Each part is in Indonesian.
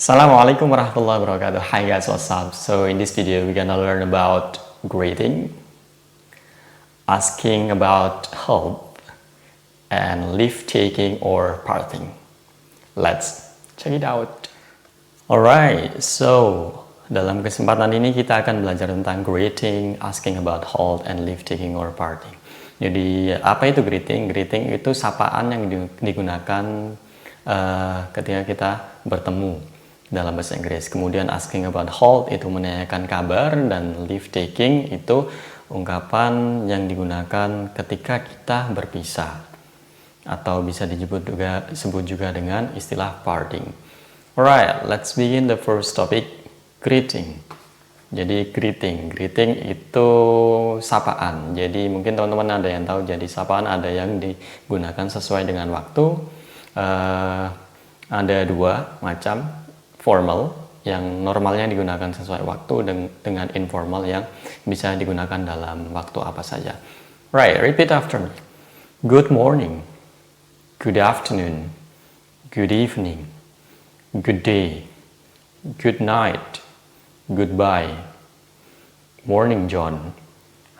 Assalamualaikum warahmatullahi wabarakatuh. Hi guys, what's up? So in this video we're gonna learn about greeting, asking about help, and leave taking or parting. Let's check it out. Alright, so dalam kesempatan ini kita akan belajar tentang greeting, asking about help, and leave taking or parting. Jadi apa itu greeting? Greeting itu sapaan yang digunakan ketika kita bertemu dalam bahasa Inggris. Kemudian asking about help itu menanyakan kabar, dan leave taking itu ungkapan yang digunakan ketika kita berpisah atau bisa disebut juga dengan istilah parting. Alright, let's begin the first topic, greeting. Jadi greeting itu sapaan. Jadi mungkin teman-teman ada yang tahu, jadi sapaan ada yang digunakan sesuai dengan waktu. Ada dua macam, formal yang normalnya digunakan sesuai waktu dengan informal yang bisa digunakan dalam waktu apa saja. Right, repeat after me. Good morning, good afternoon, good evening, good day, good night, goodbye. Morning John,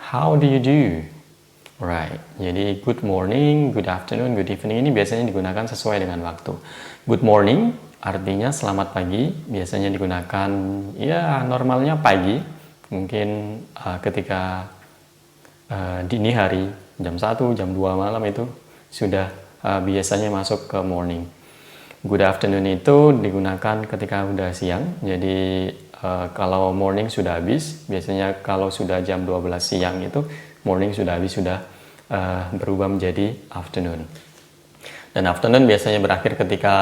how do you do? Right, jadi good morning, good afternoon, good evening ini biasanya digunakan sesuai dengan waktu. Good morning artinya selamat pagi, biasanya digunakan ya normalnya pagi, mungkin ketika dini hari jam 1, jam 2 malam itu sudah biasanya masuk ke morning. Good afternoon itu digunakan ketika udah siang, jadi kalau morning sudah habis, biasanya kalau sudah jam 12 siang itu morning sudah habis, sudah berubah menjadi afternoon. Dan afternoon biasanya berakhir ketika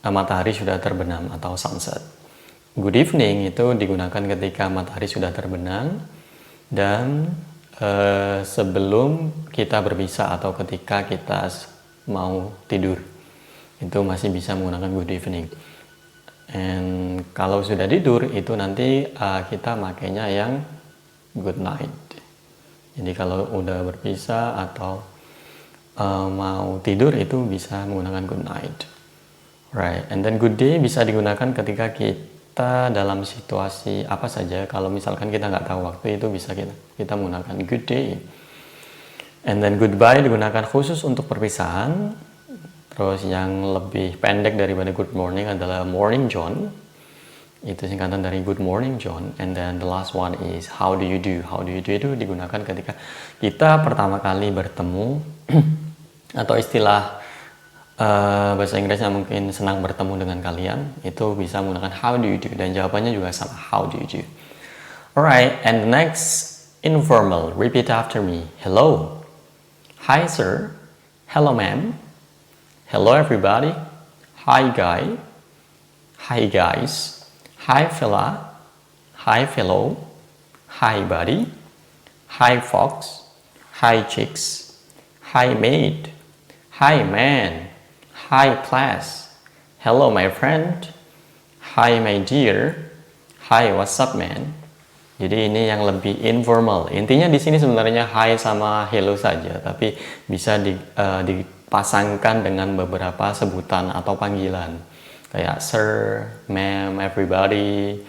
matahari sudah terbenam atau sunset. Good evening itu digunakan ketika matahari sudah terbenam dan sebelum kita berpisah atau ketika kita mau tidur. Itu masih bisa menggunakan good evening. And kalau sudah tidur itu nanti kita makainya yang good night. Jadi kalau udah berpisah atau mau tidur itu bisa menggunakan good night. Right, and then good day bisa digunakan ketika kita dalam situasi apa saja. Kalau misalkan kita nggak tahu waktu, itu bisa kita menggunakan good day. And then goodbye digunakan khusus untuk perpisahan. Terus yang lebih pendek daripada good morning adalah morning John. Itu singkatan dari good morning John. And then the last one is how do you do. How do you do itu digunakan ketika kita pertama kali bertemu atau istilah bahasa Inggrisnya mungkin senang bertemu dengan kalian, itu bisa menggunakan how do you do, dan jawabannya juga sama, how do you do. Alright, and the next informal, repeat after me. Hello, hi sir, hello ma'am, hello everybody, hi guy, hi guys, hi fella, hi fellow, hi buddy, hi fox, hi chicks, hi mate, hi man, hi class, hello my friend, hi my dear, hi what's up man. Jadi ini yang lebih informal. Intinya di sini sebenarnya hi sama hello saja, tapi bisa dipasangkan dengan beberapa sebutan atau panggilan kayak sir, ma'am, everybody,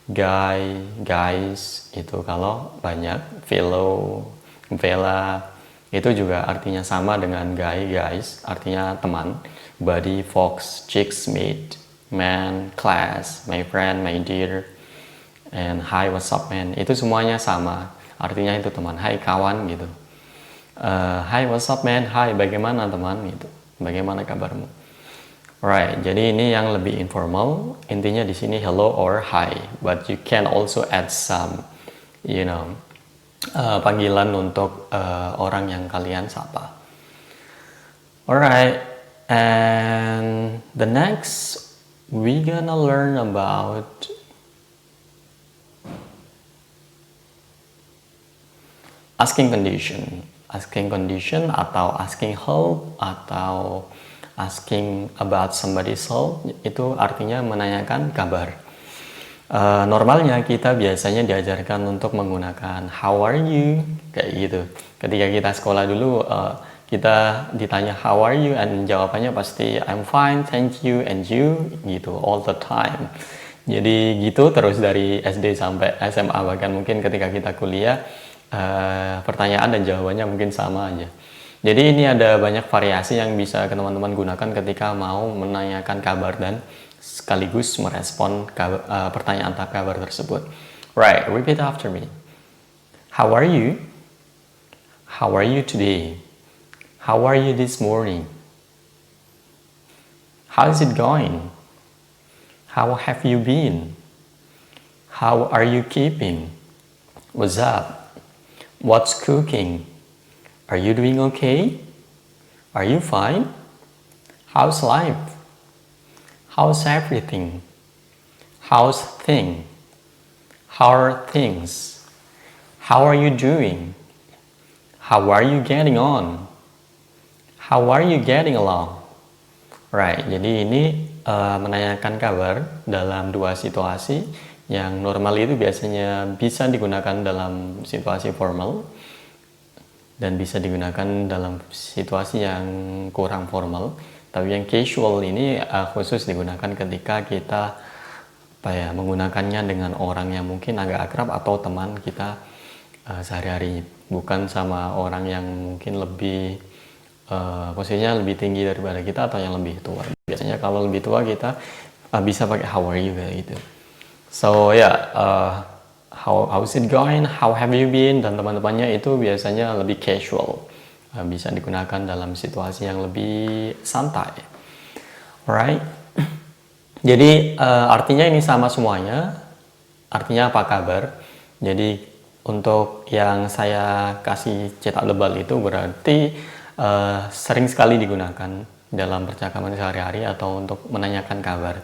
guy, guys. Itu kalau banyak, fellow, vela. Itu juga artinya sama dengan guy, guys, artinya teman. Buddy, fox, chicks, mate, man, class, my friend, my dear, and hi, what's up man. Itu semuanya sama, artinya itu teman. Hai kawan gitu. Hi, what's up man. Hai, bagaimana teman gitu. Bagaimana kabarmu? Right, jadi ini yang lebih informal. Intinya di sini hello or hi, but you can also add some, panggilan untuk orang yang kalian sapa. Alright, and the next we gonna learn about asking condition. Asking condition atau asking help atau asking about somebody's help itu artinya menanyakan kabar. Normalnya kita biasanya diajarkan untuk menggunakan how are you kayak gitu. Ketika kita sekolah dulu kita ditanya how are you and jawabannya pasti I'm fine, thank you, and you gitu all the time. Jadi gitu terus dari SD sampai SMA, bahkan mungkin ketika kita kuliah pertanyaan dan jawabannya mungkin sama aja. Jadi ini ada banyak variasi yang bisa teman-teman gunakan ketika mau menanyakan kabar dan sekaligus merespon pertanyaan kabar tersebut. Right, repeat after me. How are you? How are you today? How are you this morning? How is it going? How have you been? How are you keeping? What's up? What's cooking? Are you doing okay? Are you fine? How's life? How's everything? How's thing? How are things? How are you doing? How are you getting on? How are you getting along? Right, jadi ini menanyakan kabar dalam dua situasi. Yang normal itu biasanya bisa digunakan dalam situasi formal dan bisa digunakan dalam situasi yang kurang formal. Tapi yang casual ini khusus digunakan ketika kita menggunakannya dengan orang yang mungkin agak akrab atau teman kita sehari-hari, bukan sama orang yang mungkin lebih posisinya lebih tinggi daripada kita atau yang lebih tua. Biasanya kalau lebih tua kita bisa pakai how are you kayak gitu. So how's it going? How have you been? Dan teman-temannya itu biasanya lebih casual, bisa digunakan dalam situasi yang lebih santai. Alright. Jadi artinya ini sama semuanya. Artinya apa kabar? Jadi untuk yang saya kasih cetak tebal itu berarti sering sekali digunakan dalam percakapan sehari-hari atau untuk menanyakan kabar.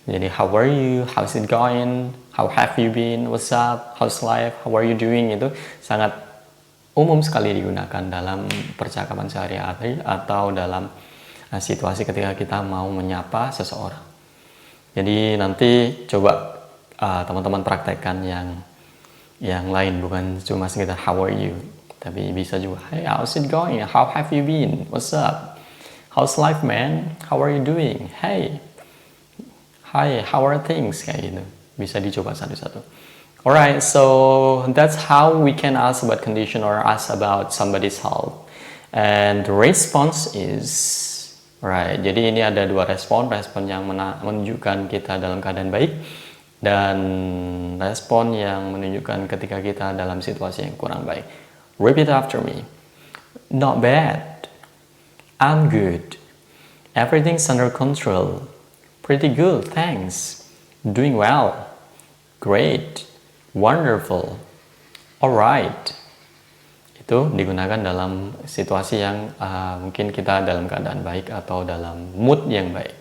Jadi how are you, how's it going, how have you been, what's up, how's life, how are you doing, itu sangat umum sekali digunakan dalam percakapan sehari-hari atau dalam situasi ketika kita mau menyapa seseorang. Jadi nanti coba teman-teman praktekkan yang lain, bukan cuma sekedar how are you, tapi bisa juga hey, how's it going, how have you been, what's up, how's life man, how are you doing, hey, hi, how are things, kayak gitu. Bisa dicoba satu-satu. Alright, so that's how we can ask about condition or ask about somebody's health. And the response is right. Jadi ini ada dua respon yang menunjukkan kita dalam keadaan baik dan respon yang menunjukkan ketika kita dalam situasi yang kurang baik. Repeat after me. Not bad. I'm good. Everything's under control. Pretty good, thanks. Doing well. Great. Wonderful. Alright. Itu digunakan dalam situasi yang mungkin kita dalam keadaan baik atau dalam mood yang baik.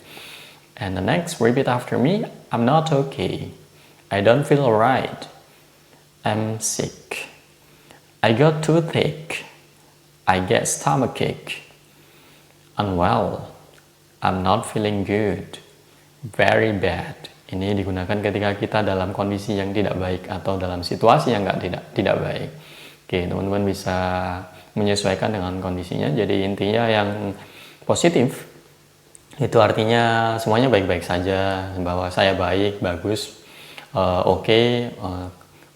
And the next, repeat after me. I'm not okay. I don't feel alright. I'm sick. I got toothache. I get stomachache. Unwell. I'm not feeling good. Very bad. Ini digunakan ketika kita dalam kondisi yang tidak baik atau dalam situasi yang tidak baik. Oke, teman-teman bisa menyesuaikan dengan kondisinya. Jadi intinya yang positif itu artinya semuanya baik-baik saja, bahwa saya baik, bagus, oke,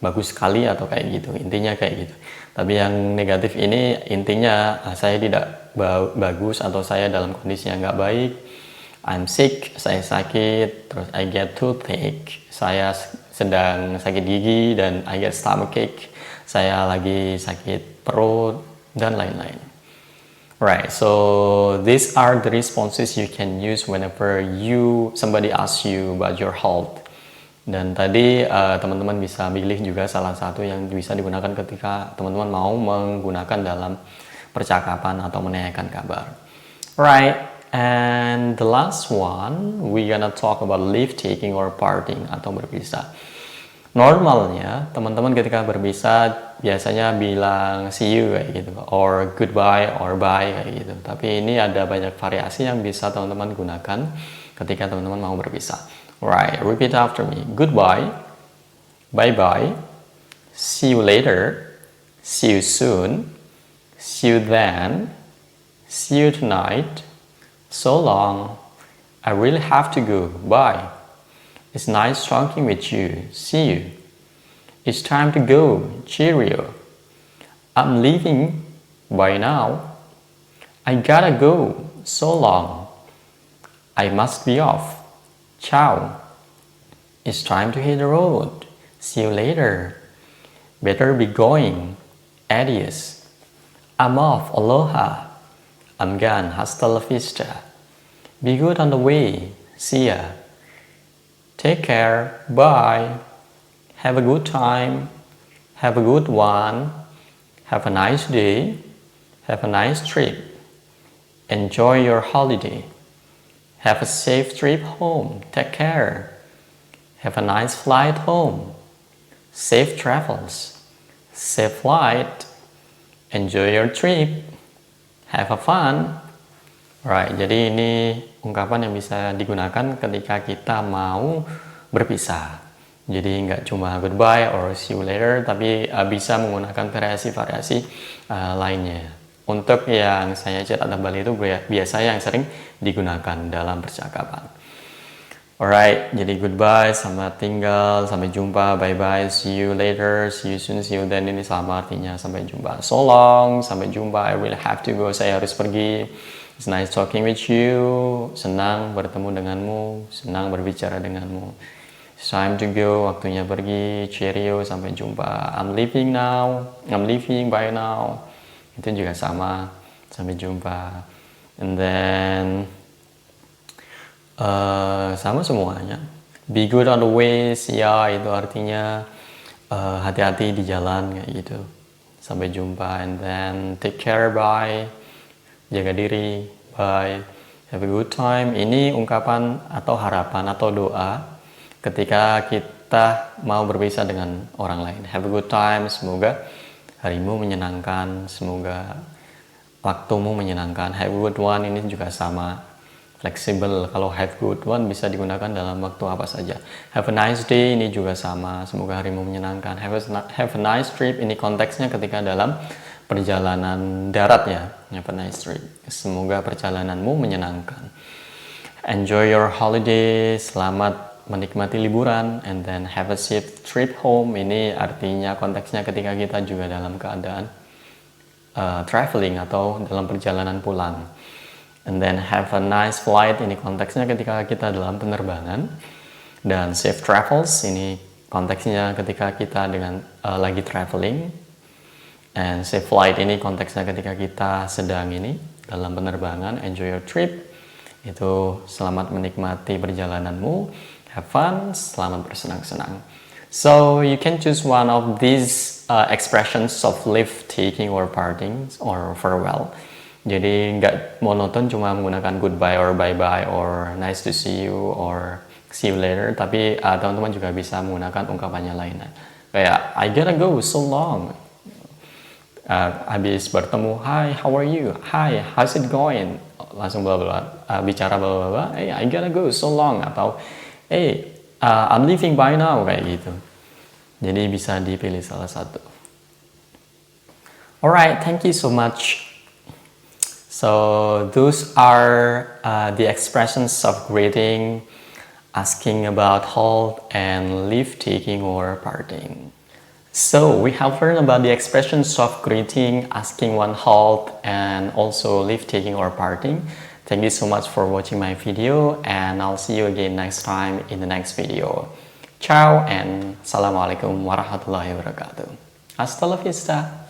bagus sekali atau kayak gitu. Intinya kayak gitu. Tapi yang negatif ini intinya saya tidak bagus atau saya dalam kondisi yang nggak baik. I'm sick, saya sakit. Terus I get toothache, saya sedang sakit gigi. Dan I get stomachache, saya lagi sakit perut dan lain-lain. Right, so these are the responses you can use whenever somebody asks you about your health. Dan tadi teman-teman bisa pilih juga salah satu yang bisa digunakan ketika teman-teman mau menggunakan dalam percakapan atau menanyakan kabar. Right, and the last one, we gonna talk about leave taking or parting atau berpisah. Normalnya teman-teman ketika berpisah biasanya bilang see you kayak gitu, or goodbye or bye kayak gitu. Tapi ini ada banyak variasi yang bisa teman-teman gunakan ketika teman-teman mau berpisah. Right, repeat after me. Goodbye, bye-bye, see you later, see you soon, see you then, See you tonight. So long. I really have to go. Bye. It's nice talking with you. See you. It's time to go. Cheerio. I'm leaving. Bye now. I gotta go. So long. I must be off. Ciao. It's time to hit the road. See you later. Better be going. Adios. I'm off. Aloha. I'm gone. Hasta la vista. Be good on the way. See ya. Take care. Bye. Have a good time. Have a good one. Have a nice day. Have a nice trip. Enjoy your holiday. Have a safe trip home. Take care. Have a nice flight home. Safe travels. Safe flight. Enjoy your trip. Have a fun. Right, jadi ini ungkapan yang bisa digunakan ketika kita mau berpisah. Jadi nggak cuma goodbye or see you later, tapi bisa menggunakan variasi-variasi lainnya. Untuk yang saya cetak tebal itu biasa yang sering digunakan dalam percakapan. Alright, jadi goodbye, selamat tinggal, sampai jumpa, bye-bye, see you later, see you soon, see you then, ini sama artinya sampai jumpa. So long, sampai jumpa, I really have to go, saya harus pergi. It's nice talking with you, senang bertemu denganmu, senang berbicara denganmu. It's time to go, waktunya pergi, cheerio, sampai jumpa. I'm leaving now, I'm leaving, bye now. Itu juga sama, sampai jumpa. And then sama semuanya. Be good on the way, ya itu artinya hati-hati di jalan kayak gitu. Sampai jumpa. And then take care, bye. Jaga diri, bye. Have a good time. Ini ungkapan atau harapan atau doa ketika kita mau berpisah dengan orang lain. Have a good time. Semoga harimu menyenangkan. Semoga waktumu menyenangkan. Have a good one ini juga sama. Fleksibel. Kalau have good one bisa digunakan dalam waktu apa saja. Have a nice day ini juga sama. Semoga harimu menyenangkan. Have a nice trip ini konteksnya ketika dalam perjalanan darat ya. Have a nice trip. Semoga perjalananmu menyenangkan. Enjoy your holiday. Selamat menikmati liburan. And then have a safe trip home. Ini artinya konteksnya ketika kita juga dalam keadaan traveling atau dalam perjalanan pulang. And then have a nice flight. Ini konteksnya ketika kita dalam penerbangan. Dan safe travels. Ini konteksnya ketika kita lagi traveling. And safe flight ini konteksnya ketika kita sedang dalam penerbangan. Enjoy your trip. Itu selamat menikmati perjalananmu. Have fun. Selamat bersenang-senang. So you can choose one of these expressions of leave taking or parting or farewell. Jadi nggak monoton cuma menggunakan goodbye or bye-bye or nice to see you or see you later. Tapi teman-teman juga bisa menggunakan ungkapannya lainnya. Kayak I gotta go, so long. Habis bertemu, hi, how are you? Hi, how's it going? Langsung bicara bla bla. Hey, I gotta go, so long. Atau hey, I'm leaving by now kayak gitu. Jadi bisa dipilih salah satu. Alright, thank you so much. So those are the expressions of greeting, asking about health, and leave taking or parting. So we have learned about the expressions of greeting, asking one health, and also leave taking or parting. Thank you so much for watching my video, and I'll see you again next time in the next video. Ciao and Assalamualaikum warahmatullahi wabarakatuh. Hasta la vista.